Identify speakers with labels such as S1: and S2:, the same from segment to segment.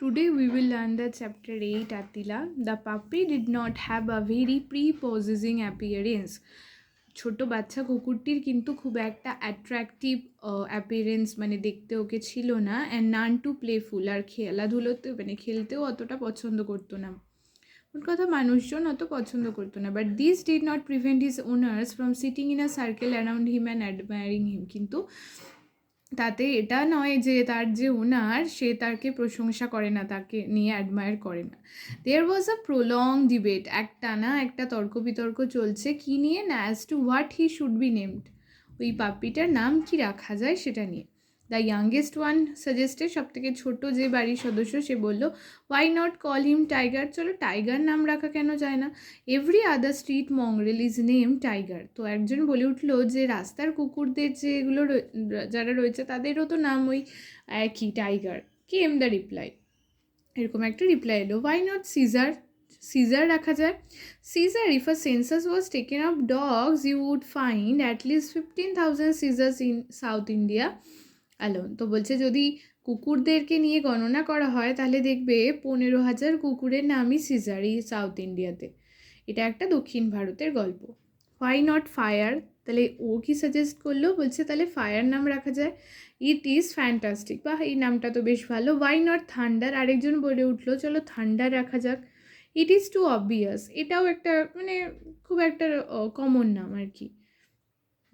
S1: Today we will learn the chapter 8 Attila. The puppy did not have a very prepossessing appearance. ছোট বাচ্চা কুকুরটির কিন্তু খুব একটা attractive appearance মানে দেখতে ওকে ছিল না, অ্যান্ড নান টু প্লেফুল, আর খেলাধুলোতে মানে খেলতেও অতটা পছন্দ করতো না। ওর কথা মানুষজন অত পছন্দ করতো না, but this did not prevent his owners from sitting in a circle around him and admiring him. কিন্তু তাতে এটা নয় যে তার যে ওনার সে তাকে প্রশংসা করে না, তাকে নিয়ে অ্যাডমায়ার করে না। দেয়ার ওয়াজ আ প্রলং ডিবেট, একটা তর্ক বিতর্ক চলছে কি নিয়ে না, as to what he should be named, ওই পাপ্পিটার নাম কি রাখা যায় সেটা নিয়ে। দ্য ইয়াংগেস্ট ওয়ান সাজেস্টেড, সব থেকে ছোটো যে বাড়ির সদস্য সে বলল, why not call him Tiger, চলো টাইগার নাম রাখা কেন যায় না, every other street mongrel is name Tiger. তো একজন বলে উঠলো যে রাস্তার কুকুরদের যেগুলো যারা রয়েছে তাদেরও তো নাম ওই একই, টাইগার। কেম দ্য রিপ্লাই, এরকম একটা রিপ্লাই এলো, ওয়াই নট সিজার, সিজার রাখা যায়। Caesar, if a census was taken of dogs you would find at least 15,000 Caesars in South India alone. তো বলছে যদি কুকুরদেরকে নিয়ে গণনা করা হয় তাহলে দেখবে 15,000 কুকুরের নামই সিজার এই সাউথ ইন্ডিয়াতে। এটা একটা দক্ষিণ ভারতের গল্প। হোয়াই নট ফায়ার, তাহলে ও কি সাজেস্ট করলো, বলছে তাহলে ফায়ার নাম রাখা যায়, ইট ইজ ফ্যান্টাস্টিক, বা এই নামটা তো বেশ ভালো। হোয়াই নট থান্ডার, আরেকজন বলে উঠলো চলো থান্ডার রাখা যাক, ইট ইজ টু অবভিয়াস, এটাও একটা মানে খুব একটা কমন নাম আর কি।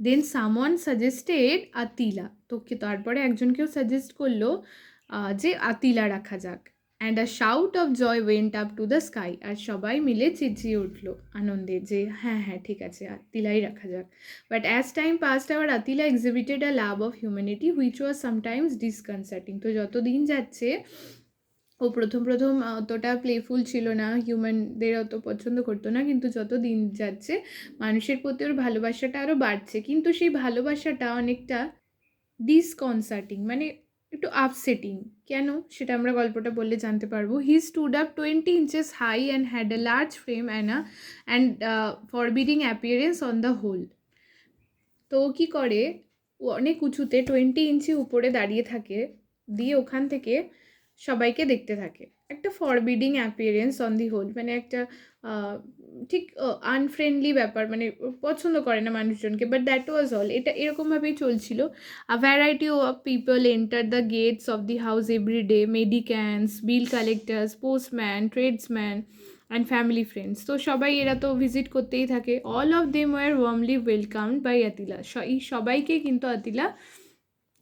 S1: দেন সামওয়ান সাজেস্টেড আতিলা, তো তারপরে একজন কেউ সাজেস্ট করলো যে আতিলা রাখা যাক। And a shout of joy went up to the sky, আর সবাই মিলে চেঁচিয়ে উঠলো আনন্দে যে হ্যাঁ হ্যাঁ ঠিক আছে আতিলাই রাখা যাক। But as time passed our Attila exhibited a love of humanity which was sometimes disconcerting. তো যত দিন যাচ্ছে ও প্রথম অতটা প্লেফুল ছিল না, হিউম্যানদের অত পছন্দ করতো না, কিন্তু যত দিন যাচ্ছে মানুষের প্রতি ওর ভালোবাসাটা আরও বাড়ছে, কিন্তু সেই ভালোবাসাটা অনেকটা ডিসকনসার্টিং মানে একটু আপসেটিং। কেন সেটা আমরা গল্পটা বললে জানতে পারবো। He stood up 20 inches high and had a large frame and forbidding appearance on the whole. তো ও কী করে, ও অনেক উঁচুতে 20 ইঞ্চি উপরে দাঁড়িয়ে থাকে, দিয়ে ওখান থেকে সবাইকে দেখতে থাকে। একটা forbidding appearance on the whole মানে একটা ঠিক আনফ্রেন্ডলি ব্যাপার, মানে পছন্দ করে না মানুষজনকে, বাট দ্যাট ওয়াজ অল, এটা এরকমভাবেই চলছিল। A variety of people enter the gates of the house every day, mendicants, bill collectors, postman, tradesman and family friends. তো সবাই এরা তো ভিজিট করতেই থাকে। All of them were warmly welcomed by Attila, এই সবাইকে কিন্তু আতিলা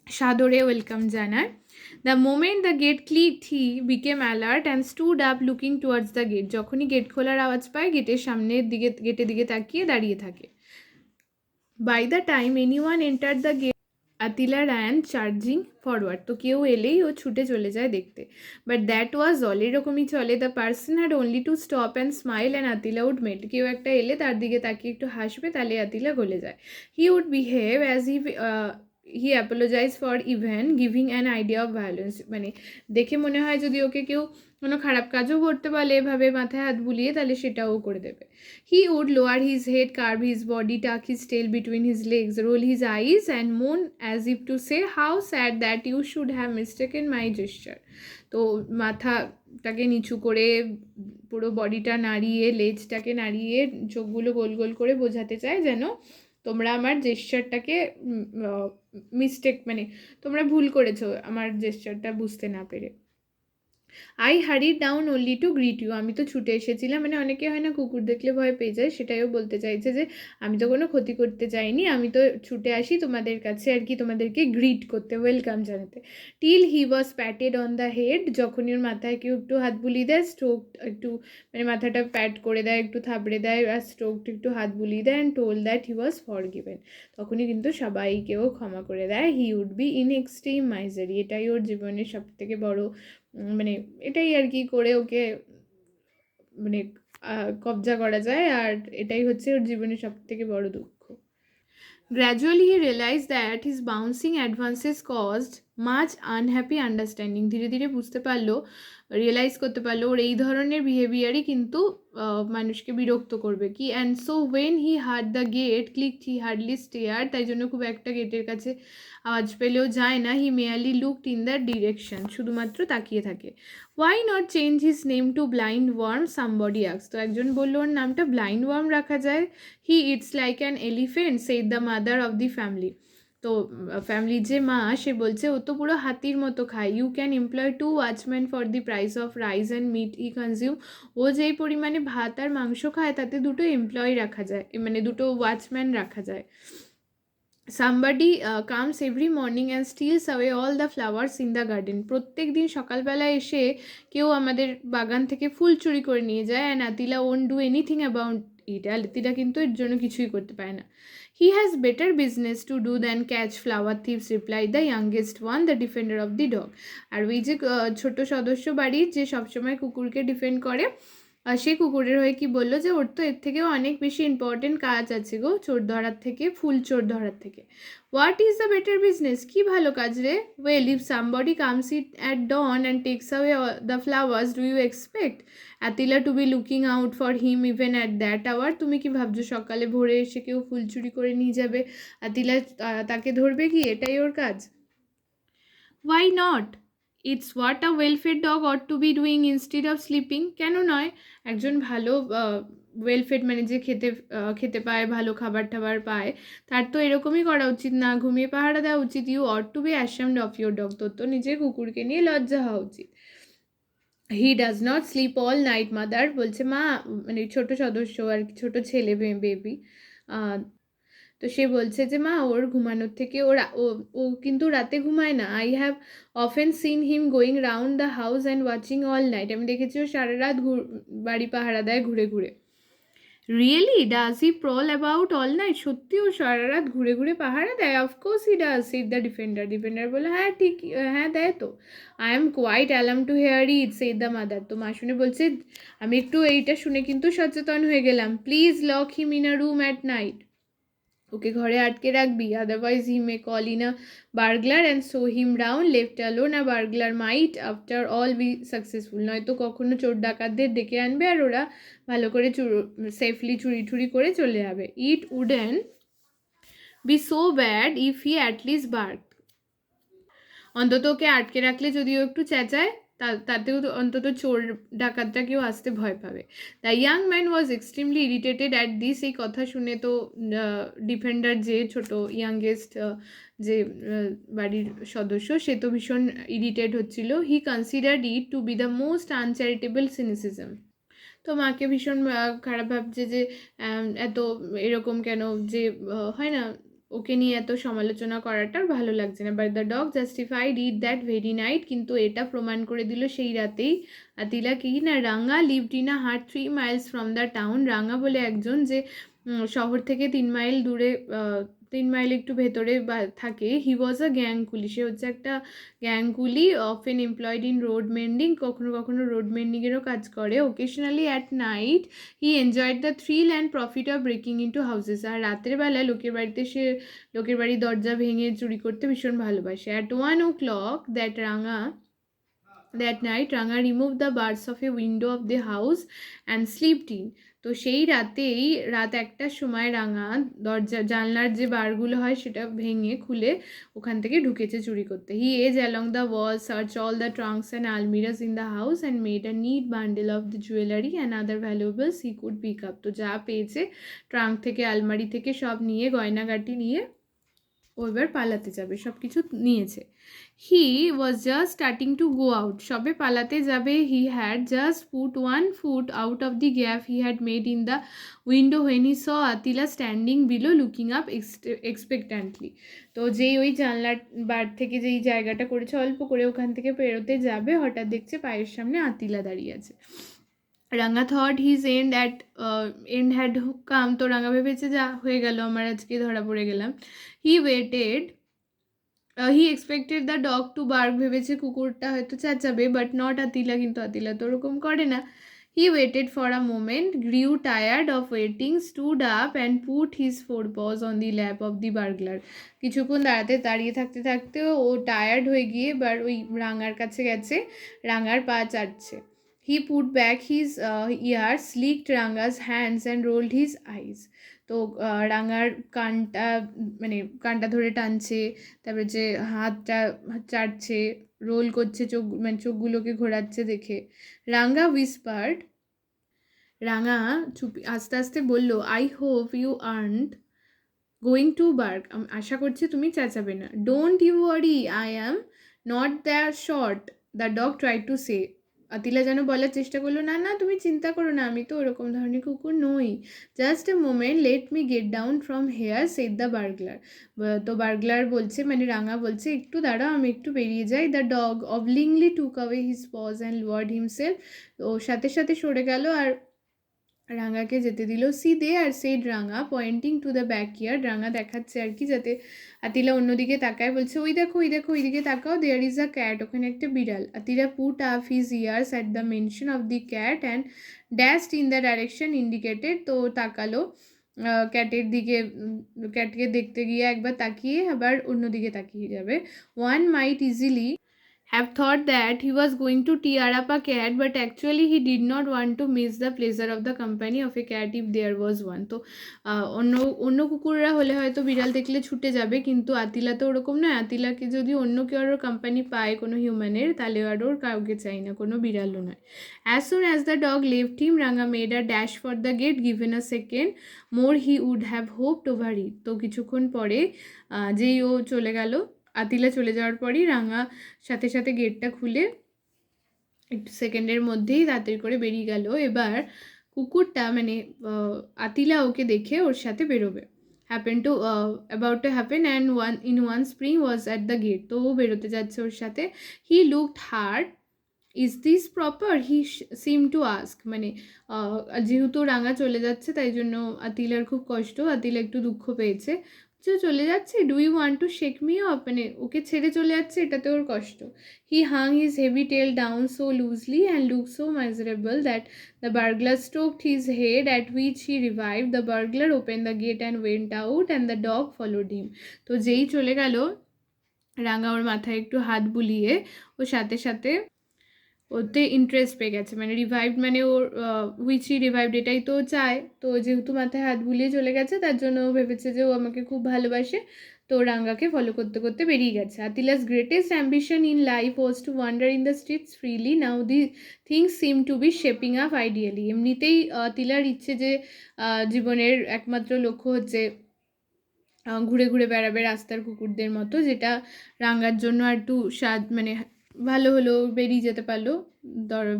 S1: সাদরে ওয়েলকাম জানায়। The moment the gate clicked he became alert and stood up looking towards the gate, যখনই গেট খোলার আওয়াজ পায় গেটের সামনের দিকে গেটের দিকে তাকিয়ে দাঁড়িয়ে থাকে। By the time any one enter the gate Attila ran charging forward, তো কেউ এলেই ও ছুটে চলে যায় দেখতে। বাট দ্যাট ওয়াজ অল, এরকমই চলে। The person had only to stop and smile and Attila would melt, কেউ একটা এলে তার দিকে তাকিয়ে একটু হাসবে, তাহলে আতিলা গলে যায়। He would behave as he apologize for even giving an idea of violence, মানে দেখে মনে হয় যদি ওকে কেউ কোনো খারাপ কাজও করতে বলে এভাবে মাথায় হাত বুলিয়ে, তাহলে সেটাও করে দেবে। He would lower his head, curve his body, tuck his tail between his legs, roll his eyes and moan as if to say, how sad that you should have mistaken my gesture. তো মাথাটাকে নিচু করে পুরো বডিটা নাড়িয়ে, লেজটাকে নাড়িয়ে, চোখগুলো গোল গোল করে বোঝাতে চায় যেন তোমরা আমার জেস্চারটাকে মিস্টেক মানে তোমরা ভুল করেছো আমার জেস্চারটা বুঝতে না পেরে। I hurried down only to greet you, আমি তো ছুটে এসেছিলাম, মানে অনেকে হয় না কুকুর দেখলে ভয় পেয়ে যায়, সেটাইও বলতে চাইছে যে আমি তো কোনো ক্ষতি করতে চাইনি, আমি তো ছুটে আসি তোমাদের কাছে আর কি তোমাদেরকে গ্রিট করতে, ওয়েলকাম জানাতে। Till he was প্যাটেড on the head, যখনই ওর মাথায় কেউ একটু হাত বুলিয়ে দেয়, স্ট্রোক একটু মানে মাথাটা প্যাট করে দেয়, একটু থাবড়ে দেয়, আর স্ট্রোক একটু হাত বুলিয়ে দেয়, and told that he was forgiven, তখনই কিন্তু সবাইকেও ক্ষমা করে দেয়। He would be in extreme misery, এটাই ওর জীবনের সব থেকে বড় মানে এটাই আর কি করে ওকে মানে কবজা করা যায়, আর এটাই হচ্ছে ওর জীবনের সব থেকে বড় দুঃখ। Gradually, he realized that his bouncing advances caused much unhappy understanding. ধীরে ধীরে বুঝতে পারলো, রিয়েলাইজ করতে পারলো ওর এই ধরনের বিহেভিয়ারই কিন্তু মানুষকে বিরক্ত করবে কি। And so when he heard the gate clicked he hardly stare, তাই জন্য খুব একটা গেটের কাছে আওয়াজ পেলেও যায় না। He merely looked in that direction, শুধুমাত্র তাকিয়ে থাকে। Why not change his name to blind worm, somebody asked. তো একজন বললো ওর নামটা ব্লাইন্ড ওয়ার্ম রাখা যায়। He eats like an elephant said the mother of the family. তো ফ্যামিলির যে মা, সে বলছে ও তো পুরো হাতির মতো খায়। You can employ 2 watchman for the price of rice and meat he consume. ও যেই পরিমাণে ভাত আর মাংস খায় তাতে 2 এমপ্লয়ি রাখা যায়, মানে 2 ওয়াচম্যান রাখা যায়। Somebody comes every morning and stills away all the flowers in the garden. প্রত্যেক দিন সকালবেলা এসে কেউ আমাদের বাগান থেকে ফুল চুরি করে নিয়ে যায়। And Attila won't do anything about it. Attila কিন্তু এর জন্য কিছুই করতে পারে না। He has better business to do than catch flower thieves, reply the youngest one, the defender of the dog. আর ওই যে ছোট সদস্য বাড়ির যে সবসময় কুকুরকে ডিফেন্ড করে, সে কুকুরের হয়ে কি বললো যে ওর তো এর থেকেও অনেক বেশি ইম্পর্টেন্ট কাজ আছে গো, চোর ধরার থেকে, ফুল চোর ধরার থেকে। What is the better business? কি ভালো কাজ রে? Well, if somebody comes it at dawn and takes away the flowers, do you expect Attila to be looking out for him even at that hour? তুমি কি ভাবছো সকালে ভোরে এসে কেউ ফুল চুরি করে নিয়ে যাবে, আতিলা তাকে ধরবে কি? এটাই ওর কাজ। Why not? It's what a welfare dog ought to be doing instead of sleeping. কেন নয়? একজন ভালো ওয়েলফেয়ার, মানে যে খেতে পায়, ভালো খাবার টাবার পায়, তার তো এরকমই করা উচিত, না ঘুমিয়ে পাহারা দেওয়া উচিত। You ought to be ashamed of your dog. তোর তো নিজের কুকুরকে নিয়ে লজ্জা হওয়া উচিত। He does not sleep all night mother, বলছে মা, মানে ছোট সদস্য আর কি, ছোট ছেলে, বেবি। তো সে বলছে যে মা, ওর ঘুমানোর থেকে ও কিন্তু রাতে ঘুমায় না। I have often seen him going round the house and watching all night. আমি দেখেছি ও সারা রাত বাড়ি পাহারা দেয় ঘুরে ঘুরে। Really does he prowl about all night? সত্যি ও সারা রাত ঘুরে ঘুরে পাহারা দেয়? Of course he does, said the defender. Defender বলে হ্যাঁ ঠিক, হ্যাঁ দেয় তো। I am quite alarm to hear it, said the mother. তো মা শুনে বলছে আমি একটু এইটা শুনে কিন্তু সচেতন হয়ে গেলাম। Please lock him in a room at night. ওকে ঘরে আটকে রাখবি, otherwise he may call in a burglar and show him down, left alone a burglar might after all be successful. নয়তো কখনো চোর ডাকাতদের ডেকে আনবে আর ওরা ভালো করে সেফলি চুরি করে চলে যাবে। It wouldn't be so bad if he at least bark. অন্তত ওকে আটকে রাখলে যদিও একটু চেঁচায়, তাতেও অন্তত চোর ডাকাতটা কেউ আসতে ভয় পাবে। The young man was extremely irritated at this. এই কথা শুনে তো ডিফেন্ডার, যে ছোট ইয়াংগেস্ট যে বাড়ির সদস্য, সে তো ভীষণ ইরিটেট হচ্ছিল। He considered it to be the most uncharitable cynicism. তো মাকে ভীষণ খারাপ ভাবছে যে এত এরকম কেন, যে হয় না, ওকে নিয়ে এত সমালোচনা করাটা ভালো লাগছে না। But the dog justified it that very night. কিন্তু এটা প্রমাণ করে দিল সেই রাতেই আতিলা কি না, রাঙা লিভড ইন আ হাট 3 miles ফ্রম দ্য টাউন। রাঙা বলে একজন, যে শহর থেকে 3 মাইল দূরে, 3 মাইল একটু ভেতরে থাকে। হি ওয়াজ আ গ্যাং কুলি। সে হচ্ছে একটা gang coolie, often employed in road mending. কখনো কখনো রোড মেন্ডিংয়েরও কাজ করে। Occasionally at night he enjoyed the thrill and profit of breaking into houses. আর রাতের বেলায় লোকের বাড়িতে সে লোকের বাড়ির দরজা ভেঙে চুরি করতে ভীষণ ভালোবাসে। At 1 o'clock that night Ranga remove the bars of a window of the house and slipped in. তো সেই রাতেই, রাত 1টার সময় রাঙা জানলার যে বারগুলো হয় সেটা ভেঙে খুলে ওখান থেকে ঢুকেছে চুরি করতে। He edge along the wall, search all the trunks and almirahs in the house and made a neat bundle of the jewellery and other valuables he could pick up. তো যা পেয়েছে ট্রাঙ্ক থেকে, আলমারি থেকে সব নিয়ে, গয়নাগাটি নিয়ে ও এবার পালাতে যাবে, সব কিছু নিয়েছে। He was just starting to go out, সবে পালাতে যাবে। He had just put 1 foot out of the gap he had made in the window when he saw Attila standing below looking up expectantly. তো যেই ওই জানলার বার থেকে যেই জায়গাটা করেছে অল্প করে, ওখান থেকে পেরোতে যাবে, হঠাৎ দেখছে পায়ের সামনে আতিলা দাঁড়িয়ে আছে। Ranga thought his end had come. তো রাঙা ভেবেছে যা হয়ে গেল, আমার আজকে ধরা পড়ে গেলাম। He waited, he expected the dog to bark. ভেবেছে কুকুরটা হয়তো চেঁচাবে, বাট নট আতিলা। কিন্তু আতিলা তো ওরকম করে না। He waited for a moment, grew tired of waiting, stood up and put his forepaws on the lap of the burglar. কিছুক্ষণ দাঁড়িয়ে থাকতে থাকতে ও টায়ার্ড হয়ে গিয়ে এবার ওই রাঙার কাছে গেছে, রাঙার পা চাটছে। He put back his ears, licked Ranga's hands and rolled his eyes. তো রাঙার কানটা মানে কানটা ধরে টানছে, তারপরে যে হাতটা চাটছে, রোল করছে, চোখ মানে চোখগুলোকে ঘোরাচ্ছে দেখে। রাঙ্গা উইসপার্ড, রাঙা চুপি আস্তে আস্তে বলল, I hope you aren't going to bark, আশা করছি তুমি চেঁচাবে না। Don't you worry, I am not the sort, the dog try to say. Attila যেন বলার চেষ্টা করলো, না না তুমি চিন্তা করো না, আমি তো ওরকম ধরনের কুকুর নই। Just a moment, let me get down from here, said the burglar. তো বার্গলার বলছে, মানে রাঙা বলছে, একটু দাঁড়াও, আমি একটু বেরিয়ে যাই। The dog obligingly took away his paws and lowered himself. ও সাথে সাথে সরে গেল আর রাঙাকে যেতে দিল। See they are said Ranga pointing to the backyard, Ranga দেখাচ্ছে আর কি, যাতে আতিলা অন্যদিকে তাকায়, বলছে ওই দেখো ওই দেখো ওইদিকে তাকাও, দেয়ার ইজ আ ক্যাট, ওখানে একটা বিড়াল। Attila put up his years at the mention of the cat and dashed in the direction indicated. তো তাকালো ক্যাটের দিকে, ক্যাটকে দেখতে গিয়ে একবার তাকিয়ে আবার অন্যদিকে তাকিয়ে যাবে। One might easily have thought that he was going to tear up a cat, but actually he did not want to miss the pleasure of the company of a cat if there was one. তো অন্য অন্য কুকুররা হলে হয়তো বিড়াল দেখলে ছুটে যাবে, কিন্তু আতিলা তো ওরকম নয়। আতিলাকে যদি অন্য কেউ কোম্পানি পায় কোনো হিউম্যানের, তাহলে আর ওর কাউকে চাই না, কোনো বিড়ালও নয়। As soon as the dog left him, Ranga made a dash for the gate. Given a second more he would have hoped over it. তো কিছুক্ষণ পরে যেই ও চলে গেল, আতিলা চলে যাওয়ার পরই রাঙা সাথে সাথে গেটটা খুলে একটু সেকেন্ডের মধ্যেই তাড়াতাড়ি করে বেরিয়ে গেল। এবার কুকুরটা মানে আতিলা ওকে দেখে ওর সাথে বেরোবে, happen to about to happen and one spring was at the gate. তো ও বেরোতে যাচ্ছে ওর সাথে। He looked hard, is this proper, he seem to ask. মানে যেহেতু রাঙা চলে যাচ্ছে তাই জন্য আতিলার খুব কষ্ট, আতিলা একটু দুঃখ পেয়েছে, যে চলে যাচ্ছে, do you want to shake me off, মানে ওকে ছেড়ে চলে যাচ্ছে, এটাতে ওর কষ্ট। He hung his heavy tail down so loosely and look so miserable that the burglar stroked his head, at which he revive. The burglar open the gate and went out and the dog followed him. তো যেই চলে গেল, রাঙা ওর মাথায় একটু হাত বুলিয়ে ওর সাথে সাথে ওতে ইন্টারেস্ট পেয়ে গেছে, মানে রিভাইভড, মানে ওর হুইচ হি রিভাইভড এটাই তো চায়। তো যেহেতু মাথায় হাত বুলিয়ে চলে গেছে, তার জন্য ও ভেবেছে যে ও আমাকে খুব ভালোবাসে, তো রাঙ্গাকে ফলো করতে করতে বেরিয়ে গেছে। Attila's greatest ambition in life was to wander in the streets freely, now the things seem to be shaping up ideally. এমনিতেই আতিলার ইচ্ছে যে জীবনের একমাত্র লক্ষ্য হচ্ছে ঘুরে ঘুরে বেড়াবে রাস্তার কুকুরদের মতো, যেটা রাঙ্গার জন্য আর একটু মানে ভালো হলো, বেরিয়ে যেতে পারলো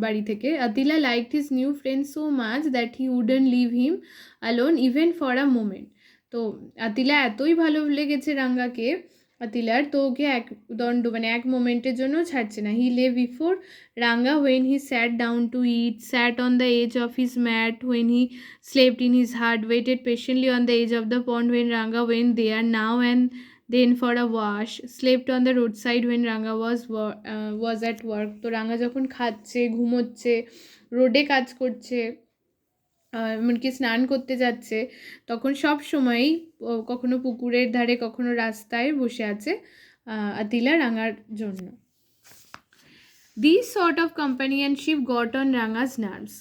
S1: বাড়ি থেকে। Attila liked his new friend so much that he wouldn't leave him alone even for a moment. তো আতিলা এতই ভালো লেগেছে রাঙ্গাকে, আতিলার, তো ওকে এক মোমেন্টের জন্য ছাড়ছে না। হি লে before Ranga when he sat down to eat, sat on the edge of his mat when he slept in his hut, waited patiently on the edge of the pond when Ranga went there now and then for a wash, slept on the roadside when Ranga was at work. তো রাঙ্গা যখন খাচ্ছে, ঘুমোচ্ছে, রোডে কাজ করছে, এমনকি স্নান করতে যাচ্ছে, তখন সব সময়ই কখনো পুকুরের ধারে কখনো রাস্তায় বসে আছে আতিলা রাঙার জন্য। This sort of companionship got on Ranga's nerves.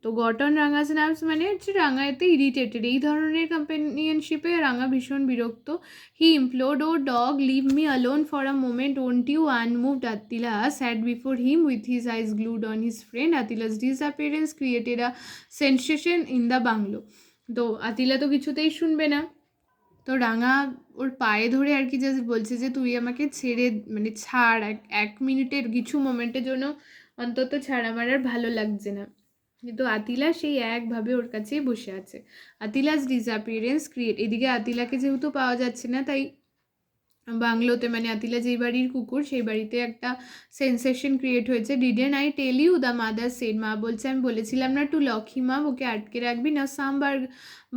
S1: তো গট অন রাঙাস নার্ভস মানে হচ্ছে রাঙা এতে ইরিটেটেড, এই ধরনের কম্প্যানিয়নশিপে রাঙা ভীষণ বিরক্ত। He implored, O dog leave me alone for a moment, won't you. Unmoved Attila sat before him with his eyes glued on his friend. Attila's disappearance created a sensation in the bungalow. তো Attila তো কিছুতেই শুনবে না, তো রাঙা ওর পায়ে ধরে আর কি জাস্ট বলছে যে তুই আমাকে ছেড়ে মানে ছাড়, এক মিনিটের কিছু মোমেন্টের জন্য অন্তত ছাড়, আমার আর ভালো লাগছে না। কিন্তু আতিলা সেই একভাবে ওর কাছেই বসে আছে। আতিলাস ডিসঅ্যাপিয়ারেন্স ক্রিয়েট, এদিকে আতিলাকে যেহেতু পাওয়া যাচ্ছে না, তাই বাংলোতে, মানে আতিলা যেই বাড়ির কুকুর সেই বাড়িতে একটা সেন্সেশন ক্রিয়েট হয়েছে। Didn't I tell you, the mother said, মা বলছে আমি বলেছিলাম না টু লক হিম আপ, ওকে আটকে রাখবি না। Some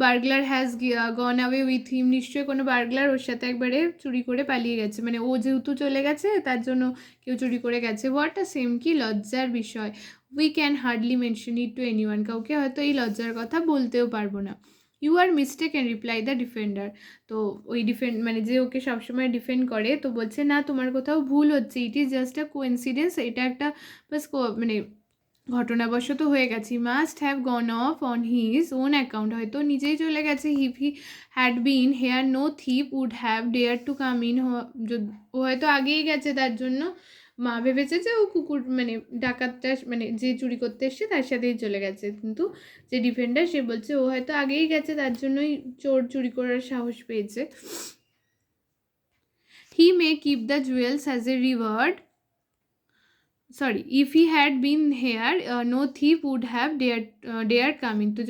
S1: burglar has gone away with him, নিশ্চয়ই কোনো বার্গলার ওর সাথে একবারে চুরি করে পালিয়ে গেছে, মানে ও যেহেতু চলে গেছে তার জন্য কেউ চুরি করে গেছে। হোয়াট আ সেম, কি লজ্জার বিষয়। We can hardly mention it to anyone, কাউকে হয়তো এই লজ্জার কথা বলতেও পারবো না। You are mistaken, reply the defender. তো ওই মানে যে ওকে সবসময় ডিফেন্ড করে, তো বলছে না তোমার কোথাও ভুল হচ্ছে, it is just a coincidence, এটা একটা বাস মানে ঘটনাবশত হয়ে গেছে। Must have gone off on his own account, হয়তো নিজেই চলে গেছে। If he had been here no thief would have dare to come in, ও হয়তো আগেই গেছে, তার জন্য মা ভেবেছে যে ও কুকুর মানে ডাকাতটা মানে যে চুরি করতে এসছে তার সাথেই চলে গেছে, কিন্তু যে ডিফেন্ডার সে বলছে ও হয়তো আগেই গেছে, তার জন্যই চোর চুরি করার সাহস পেয়েছে। He may keep the jewels as a reward, sorry, if he had been here no thief would have dare come in, তো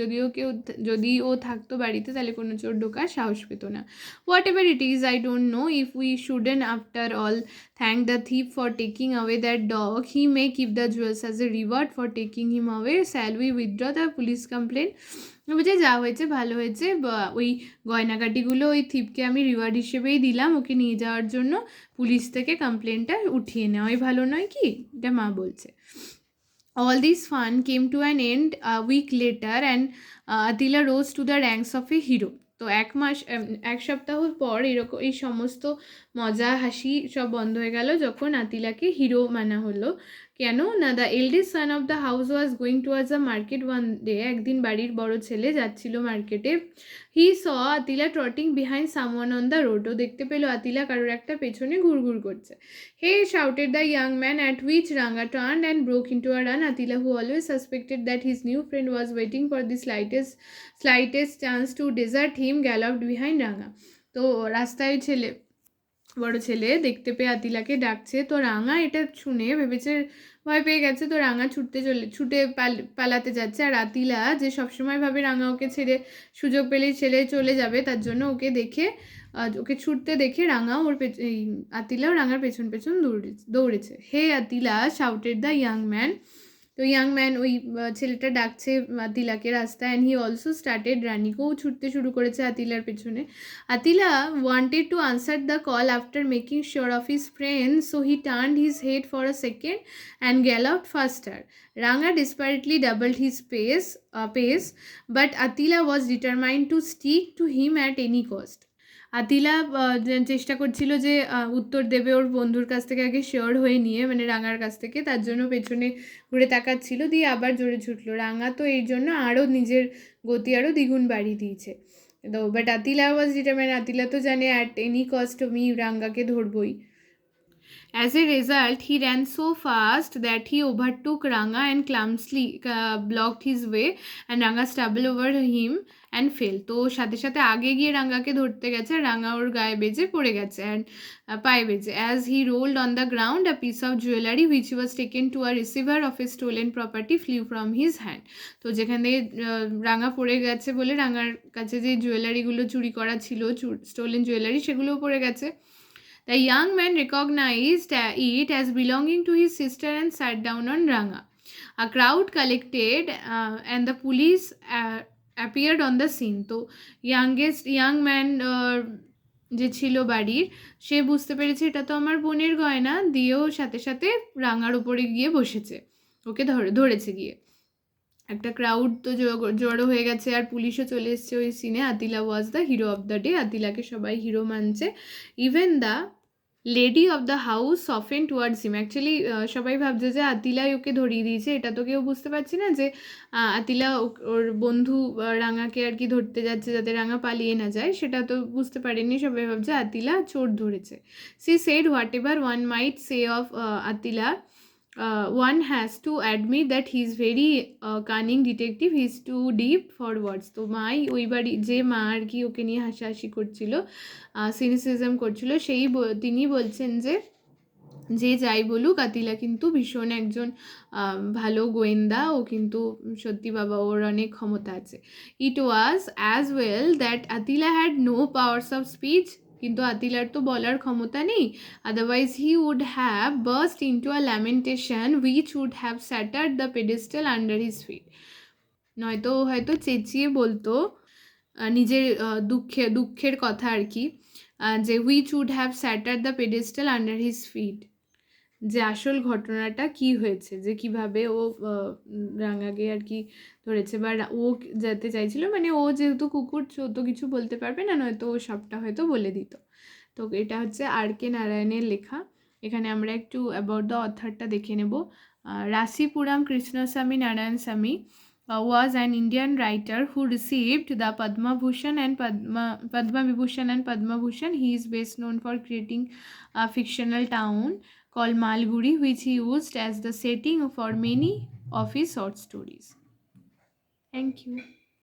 S1: যদি ও থাকতো বাড়িতে তাহলে কোনো চোর ঢোকার সাহস পেত না। What ever it is, I don't know if we shouldn't after all thank the thief for taking away that dog, he may keep the jewels as a reward for taking him away, shall we withdraw the police complain. বলছে যা হয়েছে ভালো হয়েছে, ওই গয়নাগাটিগুলো ওই থিপকে আমি reward হিসেবেই দিলাম ওকে নিয়ে যাওয়ার জন্য, পুলিশ থেকে কমপ্লেনটা উঠিয়ে নেওয়াই ভালো নয় কি, এটা মা বলছে। All this fun came to an end a week later and Attila rose to the ranks of a hero. তো এক সপ্তাহ পর এরকম এই সমস্ত মজা হাসি সব বন্ধ হয়ে গেল যখন আতিলাকে হিরো মানা হলো। কেন না, the eldest son of the house was going towards the market one day, একদিন বাড়ির বড় ছেলে যাচ্ছিল মার্কেটে। He saw Attila trotting behind someone on the road, ও দেখতে পেলো আতিলা কারোর একটা পেছনে ঘুরঘুর করছে। হে shouted the young man, at which Ranga turned and broke into a run. Attila, who always suspected that his new friend was waiting for the slightest chance to desert him, galloped behind Ranga. তো রাস্তায় বড় ছেলে দেখতে পেয়ে আতিলাকে ডাকছে, তো রাঙা এটা শুনে ভেবেছে ভয় পেয়ে গেছে, তো রাঙা ছুটে পালাতে যাচ্ছে। আর আতিলা যে সবসময় ভাবে রাঙা ওকে ছেড়ে সুযোগ পেলেই চলে যাবে, তার জন্য ওকে ছুটতে দেখে রাঙা এই আতিলাও রাঙার পেছন দৌড়েছে। Hey Attila, shouted the young man. তো ইয়াং ম্যান ওই ছেলেটা ডাকছে আতিলাকে রাস্তায়, and he also started running, ও ছুটতে শুরু করেছে আতিলার পেছনে। Attila wanted to answer the call after making sure of his friend, so he turned his head for a second and galloped faster. Ranga desperately doubled his pace, but Attila was determined to stick to him at any cost. Attila চেষ্টা করছিল যে উত্তর দেবে ওর বন্ধুর কাছ থেকে আগে sure হয়ে নিয়ে, মানে রাঙার কাছ থেকে, তার জন্য পেছনে ঘুরে তাকাচ্ছিল, দিয়ে আবার জোরে ছুটলো। রাঙা তো এই জন্য আরও নিজের গতি আরও দ্বিগুণ বাড়িয়ে দিয়েছে। তো but Attila was determined, Attila তো জানে অ্যাট এনি কস্ট আমি রাঙ্গাকে ধরবই। As a result, he ran so fast that he overtook Ranga and clumsily blocked his way, and Ranga stumbled over him and fell. তো সাথে সাথে আগে গিয়ে রাঙ্গাকে ধরতে গেছে, রাঙ্গা ওর গায়ে বেজে পড়ে গেছে অ্যান্ড পায়ে বেজে। As he rolled on the ground, a piece of jewelry which was taken to a receiver of a stolen property flew from his hand. তো যেখানে রাঙ্গা পড়ে গেছে বলে রাঙ্গার কাছে যে জুয়েলারিগুলো চুরি করা ছিল, স্টোলেন জুয়েলারি, সেগুলোও পড়ে গেছে। The young man recognized it as belonging to his sister and sat down on Ranga. A crowd collected and the police appeared on the scene. তো young man যে ছিল বাড়ির, সে বুঝতে পেরেছে এটা তো আমার বোনের গয়না, দিয়েও সাথে সাথে রাঙার উপরে গিয়ে বসেছে, ওকে ধরেছে গিয়ে। একটা ক্রাউড তো জড়ো হয়ে গেছে আর পুলিশও চলে এসছে ওই সিনে। Attila was the hero of the day, আতিলাকে সবাই হিরো মানছে। Even the lady of the house soften towards him, actually সবাই ভাবছে যে আতিলাই ওকে ধরিয়ে দিয়েছে, এটা তো কেউ বুঝতে পারছি না যে আতিলা ওর বন্ধু রাঙাকে আর কি ধরতে যাচ্ছে যাতে রাঙা পালিয়ে না যায়, সেটা তো বুঝতে পারেনি। সবাই ভাবছে আতিলা চোর ধরেছে। She said whatever one might say of Attila, one has to admit that he is very cunning detective, he is too deep for words. তো মাই ওই বাড়ি যে মা আর কি ওকে নিয়ে হাসাহাসি করছিল, সিনিসিজম করছিল, তিনি বলছেন যে যাই বলুক আতিলা কিন্তু ভীষণ একজন ভালো গোয়েন্দা, ও কিন্তু সত্যি বাবা ওর অনেক ক্ষমতা আছে। It was as well that Attila had no powers of speech কিন্তু আতিলার তো বলার ক্ষমতা নেই, otherwise he would have burst into a lamentation which would have shattered the pedestal under his feet. নয়তো ও হয়তো চেঁচিয়ে বলতো নিজের দুঃখের কথা আর কি, যে which would have shattered the pedestal under his feet, যে আসল ঘটনাটা কি হয়েছে, যে কিভাবে ও রাঙাকে আর কি ধরেছে, বা ও যেতে চাইছিল, মানে ও যেহেতু কুকুর ও তো কিছু বলতে পারবে না, নয়তো ও সবটা হয়তো বলে দিত। তো এটা হচ্ছে আর কে নারায়ণের লেখা। এখানে আমরা একটু অ্যাবাউট দ্য অথারটা দেখে নেব। রাসিপুরাম কৃষ্ণস্বামী নারায়ণ স্বামী was an Indian writer who received the Padma Bhushan and Padma Vibhushan and Padma Bhushan. He is best known for creating a fictional town called Malguri, which he used as the setting for many of his short stories. Thank you.